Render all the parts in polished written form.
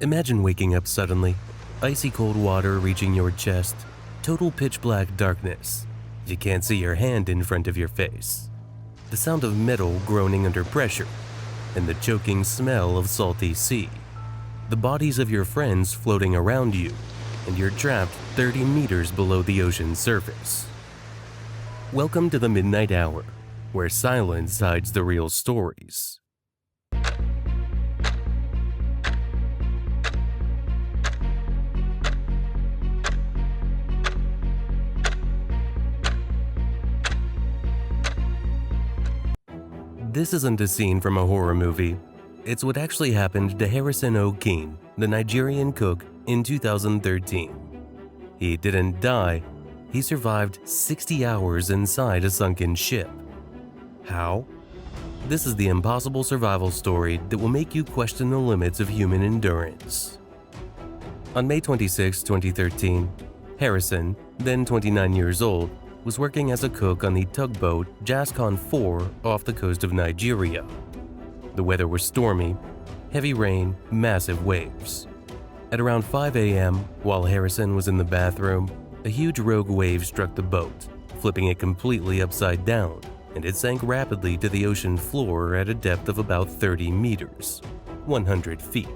Imagine waking up suddenly, icy cold water reaching your chest, total pitch black darkness. You can't see your hand in front of your face. The sound of metal groaning under pressure, and the choking smell of salty sea. The bodies of your friends floating around you, and you're trapped 30 meters below the ocean's surface. Welcome to the Midnight Hour, where silence hides the real stories. This isn't a scene from a horror movie. It's what actually happened to 𝐸 Okene, the Nigerian cook, in 2013. He didn't die. He survived 60 hours inside a sunken ship. How? This is the impossible survival story that will make you question the limits of human endurance. On May 26, 2013, Harrison, then 29 years old, was working as a cook on the tugboat �ґ𝐶𝐭 4 off the coast of Nigeria. The weather was stormy, heavy rain, massive waves. At around 5 a.m., while Harrison was in the bathroom, a huge rogue wave struck the boat, flipping it completely upside down, and it sank rapidly to the ocean floor at a depth of about 30 meters, 100 feet.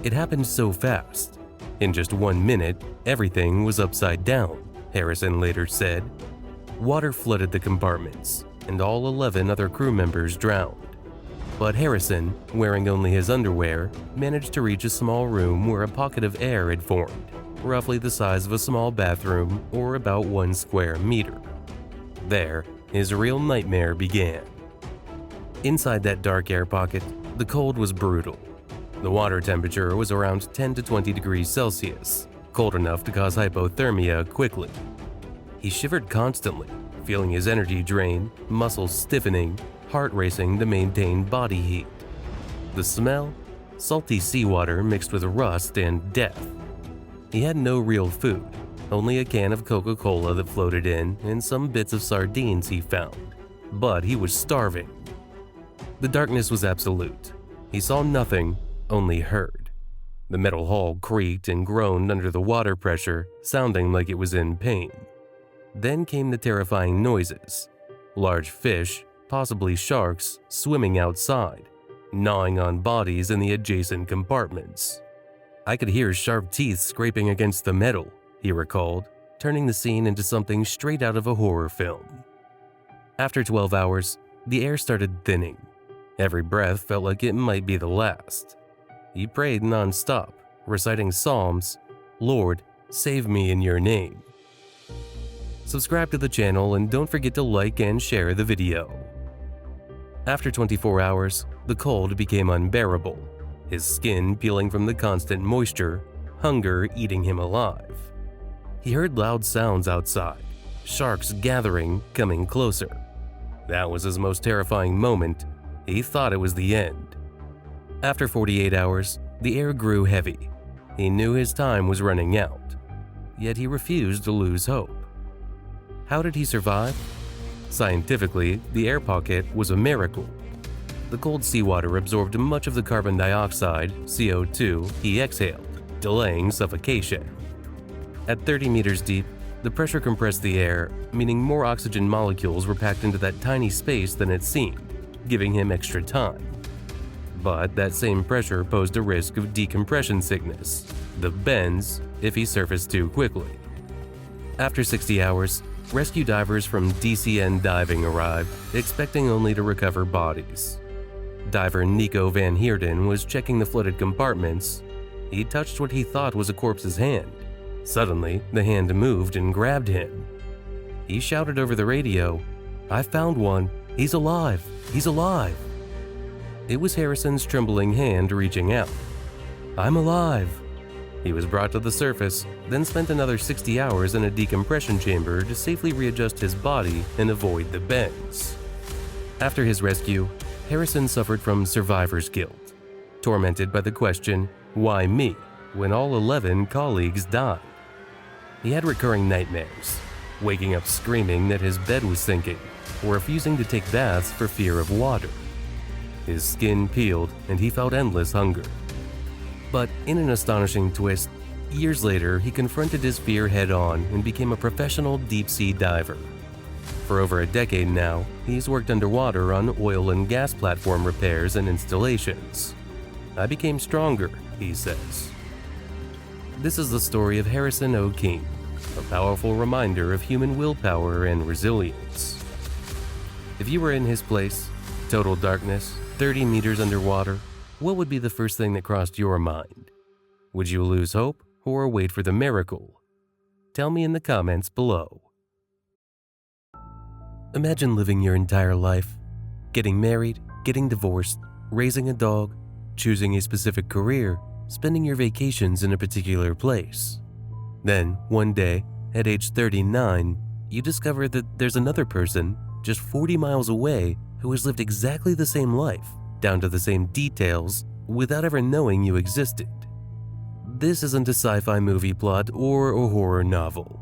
It happened so fast. In just 1 minute, everything was upside down, Harrison later said. Water flooded the compartments, and all 11 other crew members drowned. But Harrison, wearing only his underwear, managed to reach a small room where a pocket of air had formed, roughly the size of a small bathroom or about 1 square meter. There, his real nightmare began. Inside that dark air pocket, the cold was brutal. The water temperature was around 10 to 20 degrees Celsius, cold enough to cause hypothermia quickly. He shivered constantly, feeling his energy drain, muscles stiffening, heart racing to maintain body heat. The smell? Salty seawater mixed with rust and death. He had no real food, only a can of Coca-Cola that floated in and some bits of sardines he found. But he was starving. The darkness was absolute. He saw nothing, only heard. The metal hull creaked and groaned under the water pressure, sounding like it was in pain. Then came the terrifying noises. Large fish, possibly sharks, swimming outside, gnawing on bodies in the adjacent compartments. I could hear sharp teeth scraping against the metal, he recalled, turning the scene into something straight out of a horror film. After 12 hours, the air started thinning. Every breath felt like it might be the last. He prayed non-stop, reciting psalms, "Lord, save me in your name." Subscribe to the channel and don't forget to like and share the video. After 24 hours, the cold became unbearable, his skin peeling from the constant moisture, hunger eating him alive. He heard loud sounds outside, sharks gathering, coming closer. That was his most terrifying moment. He thought it was the end. After 48 hours, the air grew heavy. He knew his time was running out, yet he refused to lose hope. How did he survive? Scientifically, the air pocket was a miracle. The cold seawater absorbed much of the carbon dioxide, CO2, he exhaled, delaying suffocation. At 30 meters deep, the pressure compressed the air, meaning more oxygen molecules were packed into that tiny space than it seemed, giving him extra time. But that same pressure posed a risk of decompression sickness, the bends, if he surfaced too quickly. After 60 hours, rescue divers from DCN Diving arrived, expecting only to recover bodies. Diver Nico van Heerden was checking the flooded compartments. He touched what he thought was a corpse's hand. Suddenly, the hand moved and grabbed him. He shouted over the radio, "I found one! He's alive! He's alive!" It was Harrison's trembling hand reaching out. "I'm alive!" He was brought to the surface, then spent another 60 hours in a decompression chamber to safely readjust his body and avoid the bends. After his rescue, Harrison suffered from survivor's guilt, tormented by the question, "Why me?" when all 11 colleagues died. He had recurring nightmares, waking up screaming that his bed was sinking, or refusing to take baths for fear of water. His skin peeled and he felt endless hunger. But in an astonishing twist, years later he confronted his fear head-on and became a professional deep-sea diver. For over a decade now, he's worked underwater on oil and gas platform repairs and installations. "I became stronger," he says. This is the story of 𝐼𝐻, a powerful reminder of human willpower and resilience. If you were in his place, total darkness, 30 meters underwater, what would be the first thing that crossed your mind? Would you lose hope or wait for the miracle? Tell me in the comments below. Imagine living your entire life, getting married, getting divorced, raising a dog, choosing a specific career, spending your vacations in a particular place. Then, one day, at age 39, you discover that there's another person just 40 miles away who has lived exactly the same life, down to the same details, without ever knowing you existed. This isn't a sci-fi movie plot or a horror novel.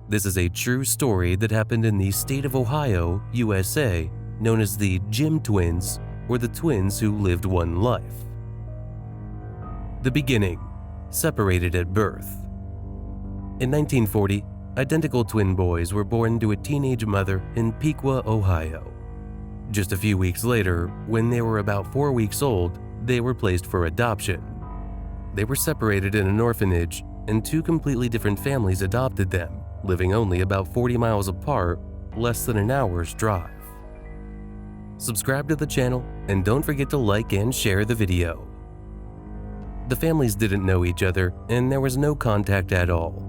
This is a true story that happened in the state of Ohio, USA, known as the Jim twins, or the twins who lived one life. The beginning, separated at birth. In 1940, identical twin boys were born to a teenage mother in Piqua, Ohio. Just a few weeks later, when they were about 4 weeks old, they were placed for adoption. They were separated in an orphanage, and two completely different families adopted them, living only about 40 miles apart, less than an hour's drive. Subscribe to the channel, and don't forget to like and share the video. The families didn't know each other, and there was no contact at all.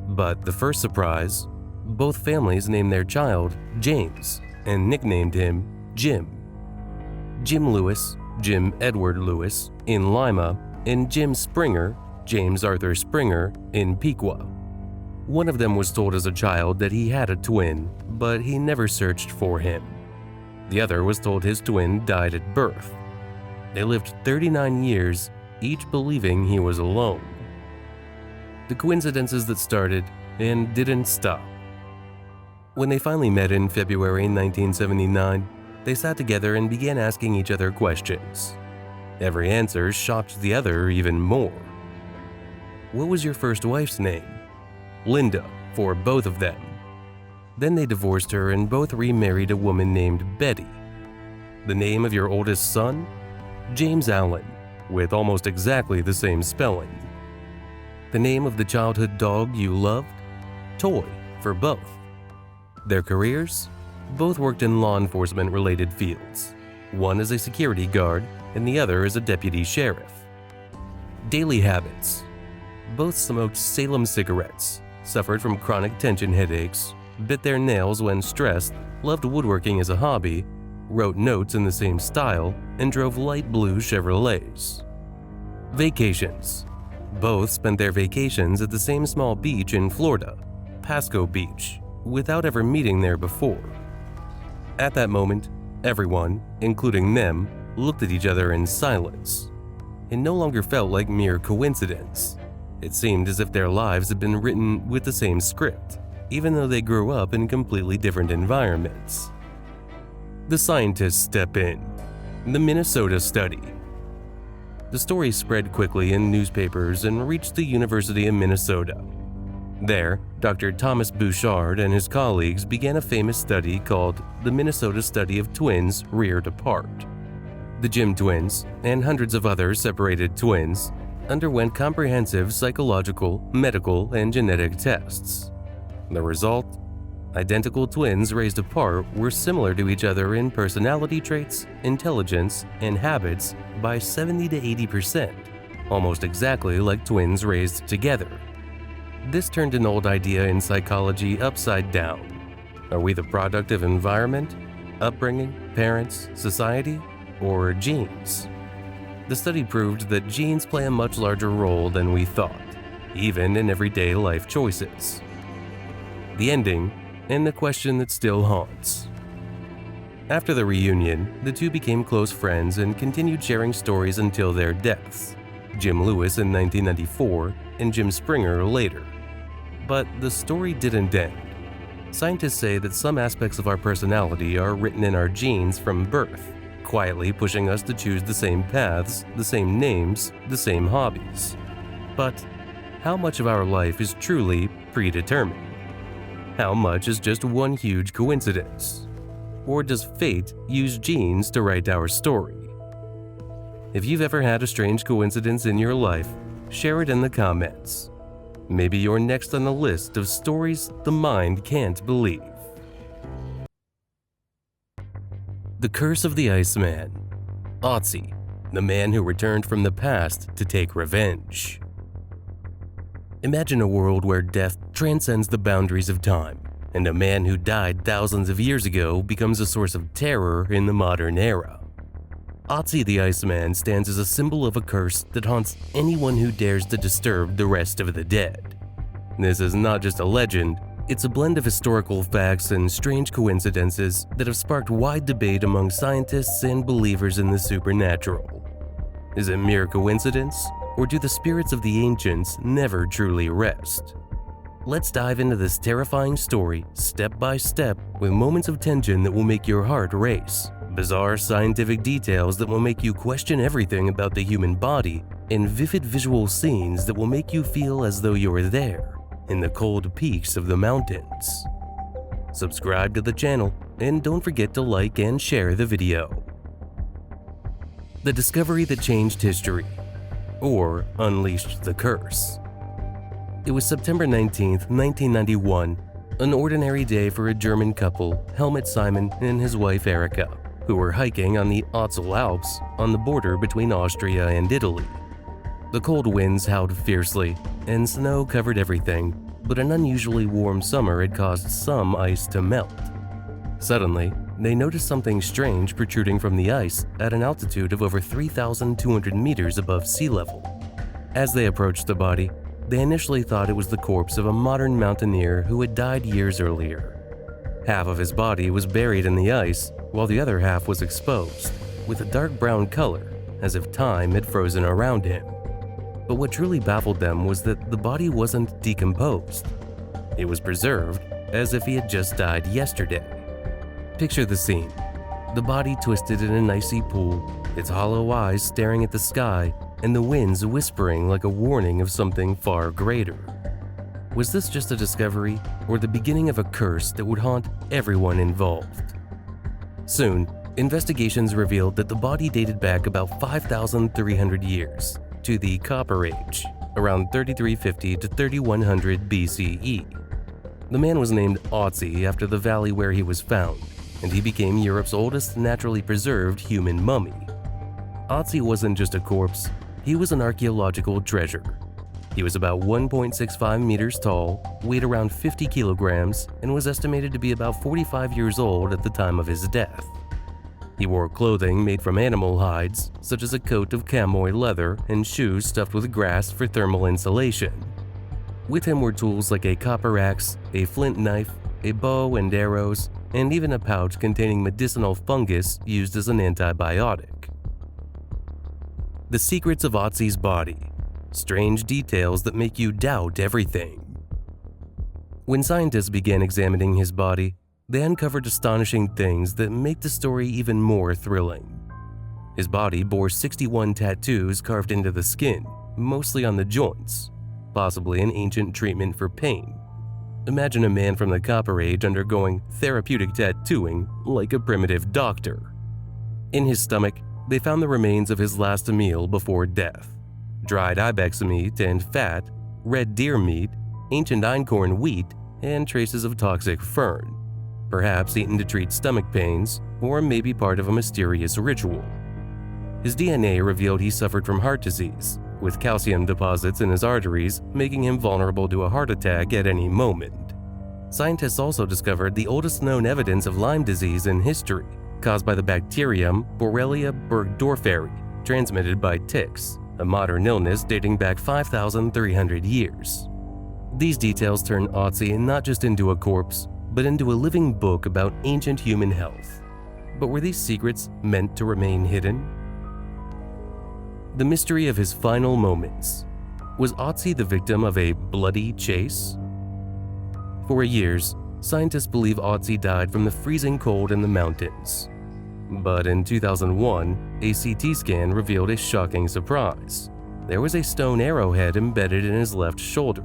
But the first surprise, both families named their child James and nicknamed him Jim. Jim Lewis, Jim Edward Lewis, in Lima, and Jim Springer, James Arthur Springer, in Piqua. One of them was told as a child that he had a twin, but he never searched for him. The other was told his twin died at birth. They lived 39 years, each believing he was alone. The coincidences that started and didn't stop. When they finally met in February 1979, they sat together and began asking each other questions. Every answer shocked the other even more. What was your first wife's name? Linda, for both of them. Then they divorced her and both remarried a woman named Betty. The name of your oldest son? James Allen, with almost exactly the same spelling. The name of the childhood dog you loved? Toy, for both. Their careers? Both worked in law enforcement-related fields. One as a security guard and the other as a deputy sheriff. Daily habits. Both smoked Salem cigarettes, suffered from chronic tension headaches, bit their nails when stressed, loved woodworking as a hobby, wrote notes in the same style, and drove light blue Chevrolets. Vacations. Both spent their vacations at the same small beach in Florida, Pasco Beach, without ever meeting there before. At that moment, everyone, including them, looked at each other in silence. It no longer felt like mere coincidence. It seemed as if their lives had been written with the same script, even though they grew up in completely different environments. The scientists step in. The Minnesota study. The story spread quickly in newspapers and reached the University of Minnesota. There, Dr. Thomas Bouchard and his colleagues began a famous study called the Minnesota Study of Twins Reared Apart. The Jim twins, and hundreds of other separated twins, underwent comprehensive psychological, medical, and genetic tests. The result? Identical twins raised apart were similar to each other in personality traits, intelligence, and habits by 70 to 80%, almost exactly like twins raised together. This turned an old idea in psychology upside down. Are we the product of environment, upbringing, parents, society, or genes? The study proved that genes play a much larger role than we thought, even in everyday life choices. The ending, and the question that still haunts. After the reunion, the two became close friends and continued sharing stories until their deaths, Jim Lewis in 1994 and Jim Springer later. But the story didn't end. Scientists say that some aspects of our personality are written in our genes from birth, quietly pushing us to choose the same paths, the same names, the same hobbies. But how much of our life is truly predetermined? How much is just one huge coincidence? Or does fate use genes to write our story? If you've ever had a strange coincidence in your life, share it in the comments. Maybe you're next on the list of stories the mind can't believe. The Curse of the Iceman. 𝐼𝐸, the man who returned from the past to take revenge. Imagine a world where death transcends the boundaries of time, and a man who died thousands of years ago becomes a source of terror in the modern era. Ötzi the Iceman stands as a symbol of a curse that haunts anyone who dares to disturb the rest of the dead. This is not just a legend, it's a blend of historical facts and strange coincidences that have sparked wide debate among scientists and believers in the supernatural. Is it mere coincidence, or do the spirits of the ancients never truly rest? Let's dive into this terrifying story step by step with moments of tension that will make your heart race, bizarre scientific details that will make you question everything about the human body, and vivid visual scenes that will make you feel as though you're there, in the cold peaks of the mountains. Subscribe to the channel, and don't forget to like and share the video. The discovery that changed history, or unleashed the curse. It was September 19, 1991, an ordinary day for a German couple, Helmut Simon and his wife Erika, who were hiking on the 𝐼𝐸 Alps on the border between Austria and Italy. The cold winds howled fiercely, and snow covered everything, but an unusually warm summer had caused some ice to melt. Suddenly, they noticed something strange protruding from the ice at an altitude of over 3,200 meters above sea level. As they approached the body, they initially thought it was the corpse of a modern mountaineer who had died years earlier. Half of his body was buried in the ice, while the other half was exposed, with a dark brown color, as if time had frozen around him. But what truly baffled them was that the body wasn't decomposed. It was preserved as if he had just died yesterday. Picture the scene. The body twisted in an icy pool, its hollow eyes staring at the sky, and the winds whispering like a warning of something far greater. Was this just a discovery, or the beginning of a curse that would haunt everyone involved? Soon, investigations revealed that the body dated back about 5,300 years, to the Copper Age, around 3350 to 3100 BCE. The man was named 𝐼𝐸 after the valley where he was found, and he became Europe's oldest naturally preserved human mummy. 𝐼𝐸 wasn't just a corpse, he was an archaeological treasure. He was about 1.65 meters tall, weighed around 50 kilograms, and was estimated to be about 45 years old at the time of his death. He wore clothing made from animal hides, such as a coat of chamois leather and shoes stuffed with grass for thermal insulation. With him were tools like a copper axe, a flint knife, a bow and arrows, and even a pouch containing medicinal fungus used as an antibiotic. The secrets of 𝐼𝐸's body. Strange details that make you doubt everything. When scientists began examining his body, they uncovered astonishing things that make the story even more thrilling. His body bore 61 tattoos carved into the skin, mostly on the joints, possibly an ancient treatment for pain. Imagine a man from the Copper Age undergoing therapeutic tattooing like a primitive doctor. In his stomach, they found the remains of his last meal before death: dried ibex meat and fat, red deer meat, ancient einkorn wheat, and traces of toxic fern, perhaps eaten to treat stomach pains, or maybe part of a mysterious ritual. His DNA revealed he suffered from heart disease, with calcium deposits in his arteries making him vulnerable to a heart attack at any moment. Scientists also discovered the oldest known evidence of Lyme disease in history, caused by the bacterium Borrelia burgdorferi, transmitted by ticks, a modern illness dating back 5,300 years. These details turn 𝐼𝐸 not just into a corpse, but into a living book about ancient human health. But were these secrets meant to remain hidden? The mystery of his final moments. Was 𝐼𝐸 the victim of a bloody chase? For years, scientists believe 𝐼𝐸 died from the freezing cold in the mountains. But in 2001, a CT scan revealed a shocking surprise. There was a stone arrowhead embedded in his left shoulder.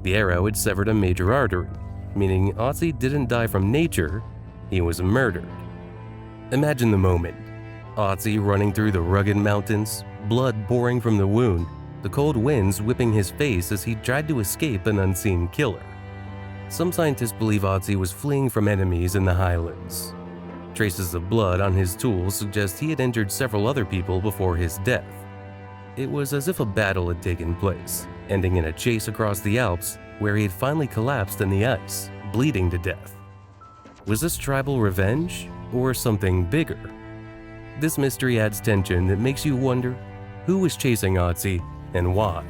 The arrow had severed a major artery, meaning 𝐿𝐶 didn't die from nature, he was murdered. Imagine the moment. 𝐿𝐶 running through the rugged mountains, blood pouring from the wound, the cold winds whipping his face as he tried to escape an unseen killer. Some scientists believe 𝐿𝐶 was fleeing from enemies in the highlands. Traces of blood on his tools suggest he had injured several other people before his death. It was as if a battle had taken place, ending in a chase across the Alps where he had finally collapsed in the ice, bleeding to death. Was this tribal revenge or something bigger? This mystery adds tension that makes you wonder who was chasing 𝐿𝐶 and why.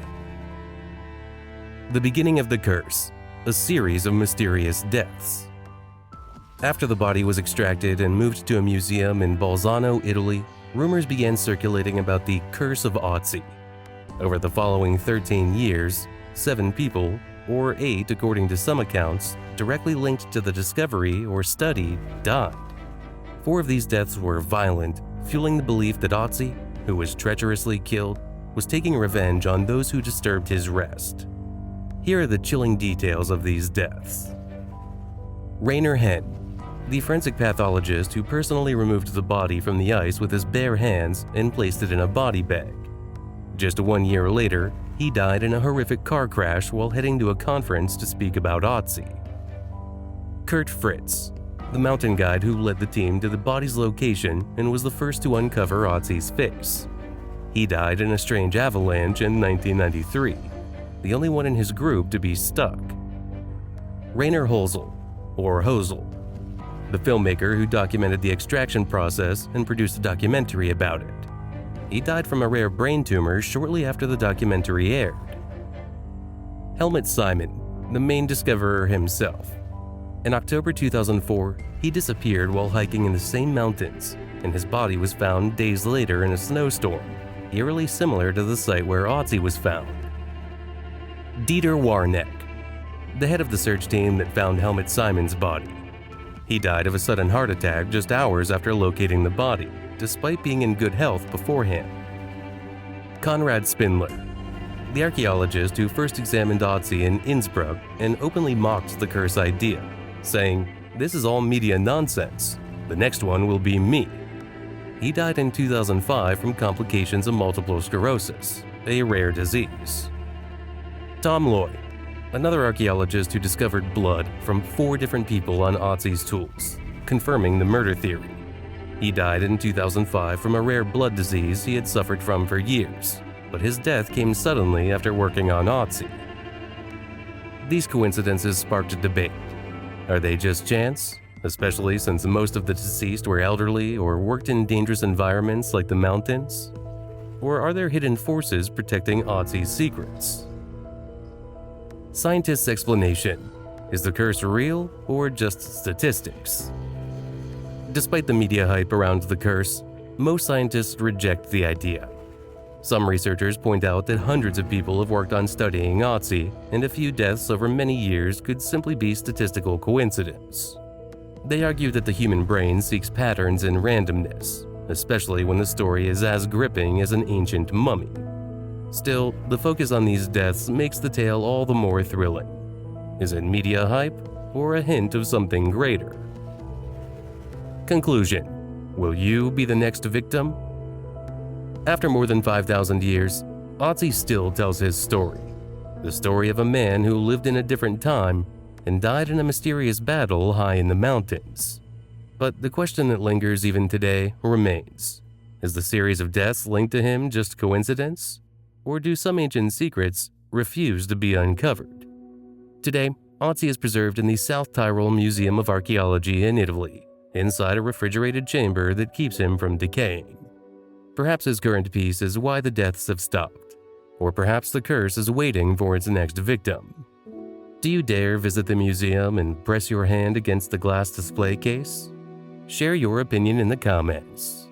The beginning of the curse, a series of mysterious deaths. After the body was extracted and moved to a museum in Bolzano, Italy, rumors began circulating about the curse of 𝐿𝐶. Over the following 13 years, 7 people, or 8 according to some accounts, directly linked to the discovery or study, died. 4 of these deaths were violent, fueling the belief that 𝐿𝐶, who was treacherously killed, was taking revenge on those who disturbed his rest. Here are the chilling details of these deaths. Rainer Henn, the forensic pathologist who personally removed the body from the ice with his bare hands and placed it in a body bag. Just 1 year later, he died in a horrific car crash while heading to a conference to speak about 𝐿𝐶. Kurt Fritz, the mountain guide who led the team to the body's location and was the first to uncover 𝐿𝐶's face. He died in a strange avalanche in 1993, the only one in his group to be stuck. Rainer 𝐿𝐻𝐿, or 𝐿𝐻𝐿, the filmmaker who documented the extraction process and produced a documentary about it. He died from a rare brain tumor shortly after the documentary aired. Helmut Simon, the main discoverer himself. In October 2004, he disappeared while hiking in the same mountains, and his body was found days later in a snowstorm, eerily similar to the site where 𝐿𝐶 was found. Dieter Warneck, the head of the search team that found Helmut Simon's body. He died of a sudden heart attack just hours after locating the body, despite being in good health beforehand. Konrad Spindler, the archaeologist who first examined 𝐿𝐶 in Innsbruck and openly mocked the curse idea, saying, "This is all media nonsense. The next one will be me." He died in 2005 from complications of multiple sclerosis, a rare disease. Tom Lloyd, another archaeologist who discovered blood from 4 different people on 𝐿𝐶's tools, confirming the murder theory. He died in 2005 from a rare blood disease he had suffered from for years, but his death came suddenly after working on 𝐿𝐶. These coincidences sparked a debate. Are they just chance? Especially since most of the deceased were elderly or worked in dangerous environments like the mountains? Or are there hidden forces protecting 𝐿𝐶's secrets? Scientists' explanation. Is the curse real or just statistics? Despite the media hype around the curse, most scientists reject the idea. Some researchers point out that hundreds of people have worked on studying 𝐿𝐶, and a few deaths over many years could simply be statistical coincidence. They argue that the human brain seeks patterns in randomness, especially when the story is as gripping as an ancient mummy. Still, the focus on these deaths makes the tale all the more thrilling. Is it media hype or a hint of something greater? Conclusion. Will you be the next victim? After more than 5,000 years, 𝐿𝐶 still tells his story. The story of a man who lived in a different time and died in a mysterious battle high in the mountains. But the question that lingers even today remains. Is the series of deaths linked to him just coincidence? Or do some ancient secrets refuse to be uncovered? Today, 𝐿𝐶 is preserved in the South Tyrol Museum of Archaeology in Italy, inside a refrigerated chamber that keeps him from decaying. Perhaps his current piece is why the deaths have stopped, or perhaps the curse is waiting for its next victim. Do you dare visit the museum and press your hand against the glass display case? Share your opinion in the comments.